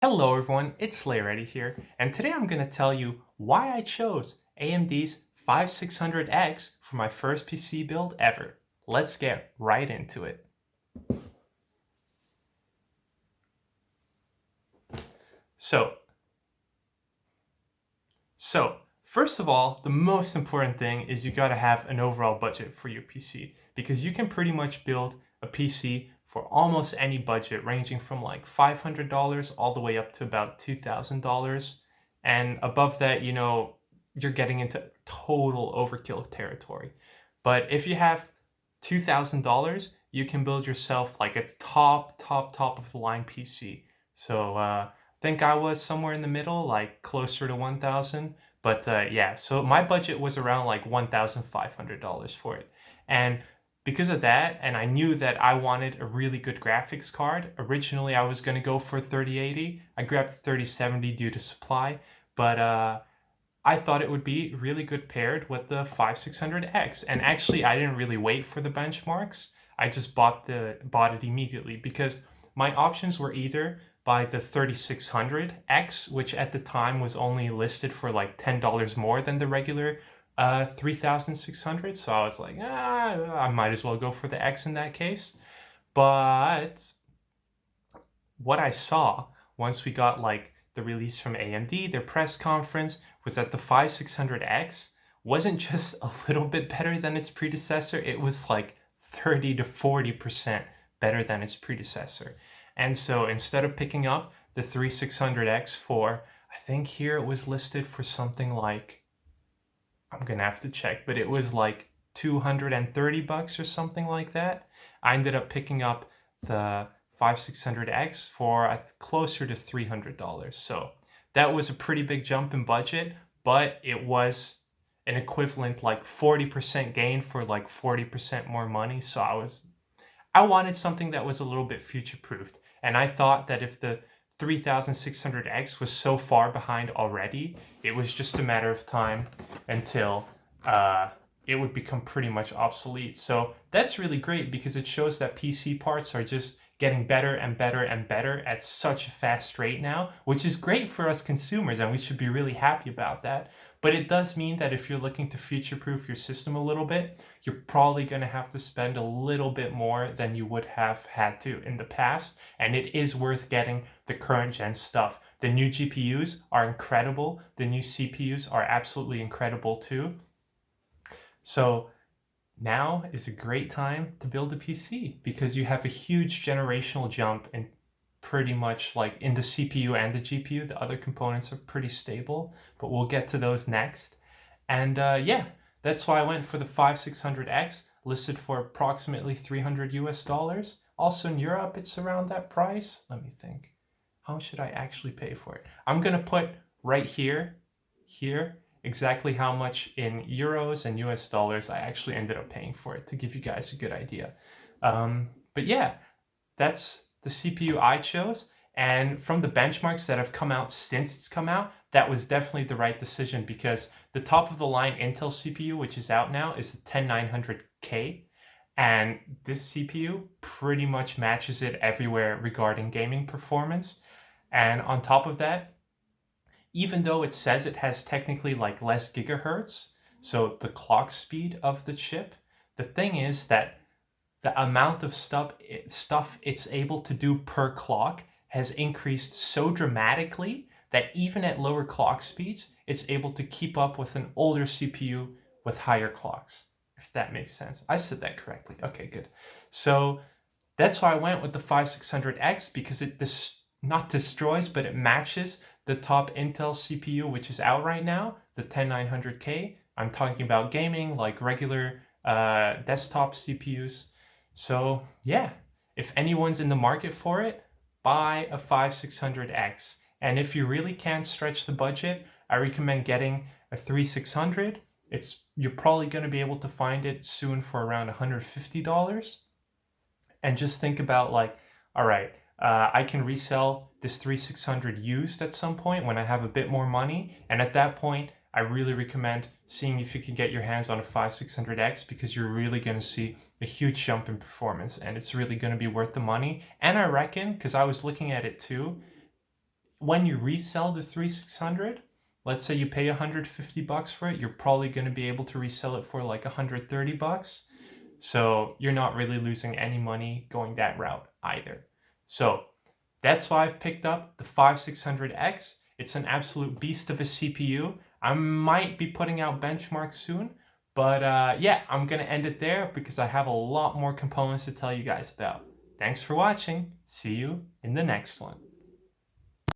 Hello everyone, it's SlayReady here, and today I'm going to tell you why I chose AMD's 5600X for my first PC build ever. Let's get right into it. So, first of all, the most important thing is you got to have an overall budget for your PC, because you can pretty much build a PC for almost any budget, ranging from like $500 all the way up to about $2,000. And above that, you're getting into total overkill territory. But if you have $2,000, you can build yourself like a top of the line PC. So I think I was somewhere in the middle, like closer to 1,000. But yeah, so my budget was around like $1,500 for it. And because of that, and I knew that I wanted a really good graphics card. Originally, I was going to go for 3080. I grabbed 3070 due to supply, but I thought it would be really good paired with the 5600X. And actually, I didn't really wait for the benchmarks. I just bought it immediately because my options were either buy the 3600X, which at the time was only listed for like $10 more than the regular 3600. So I was like, I might as well go for the X in that case. But what I saw once we got like the release from AMD, their press conference, was that the 5600X wasn't just a little bit better than its predecessor, it was like 30 to 40% better than its predecessor. And so instead of picking up the 3600X for, I think here it was listed for something like, I'm gonna have to check, but it was like 230 bucks or something like that. I ended up picking up the 5600X for closer to $300. So that was a pretty big jump in budget, but it was an equivalent like 40% gain for like 40% more money. So I wanted something that was a little bit future-proofed. And I thought that if the 3600X was so far behind already, it was just a matter of time until it would become pretty much obsolete. So that's really great because it shows that PC parts are just getting better and better and better at such a fast rate now, which is great for us consumers, and we should be really happy about that. But it does mean that if you're looking to future-proof your system a little bit, you're probably going to have to spend a little bit more than you would have had to in the past, and it is worth getting the current gen stuff. The new GPUs are incredible. The new CPUs are absolutely incredible too. So now is a great time to build a PC because you have a huge generational jump in pretty much like in the CPU and the GPU. The other components are pretty stable, but we'll get to those next. And yeah, that's why I went for the 5600X, listed for approximately 300 US dollars. Also in Europe, it's around that price. Let me think. How should I actually pay for it? I'm gonna put right here, exactly how much in euros and US dollars I actually ended up paying for it to give you guys a good idea. But yeah, that's the CPU I chose. And from the benchmarks that have come out since it's come out, that was definitely the right decision because the top of the line Intel CPU, which is out now, is the 10900K. And this CPU pretty much matches it everywhere regarding gaming performance. And on top of that, even though it says it has technically like less gigahertz, so the clock speed of the chip, the thing is that the amount of stuff it's able to do per clock has increased so dramatically that even at lower clock speeds, it's able to keep up with an older CPU with higher clocks, if that makes sense. I said that correctly. Okay, good. So that's why I went with the 5600X because it not destroys, but it matches the top Intel CPU, which is out right now, the 10900K. I'm talking about gaming, like regular desktop CPUs. So yeah, if anyone's in the market for it, buy a 5600X. And if you really can't stretch the budget, I recommend getting a 3600. You're probably going to be able to find it soon for around $150. And just think about like, all right, I can resell this 3600 used at some point when I have a bit more money. And at that point, I really recommend seeing if you can get your hands on a 5600X because you're really going to see a huge jump in performance and it's really going to be worth the money. And I reckon, because I was looking at it too, when you resell the 3600, let's say you pay 150 bucks for it, you're probably going to be able to resell it for like 130 bucks. So you're not really losing any money going that route either. So that's why I've picked up the 5600X. It's an absolute beast of a CPU. I might be putting out benchmarks soon, but yeah, I'm going to end it there because I have a lot more components to tell you guys about. Thanks for watching. See you in the next one.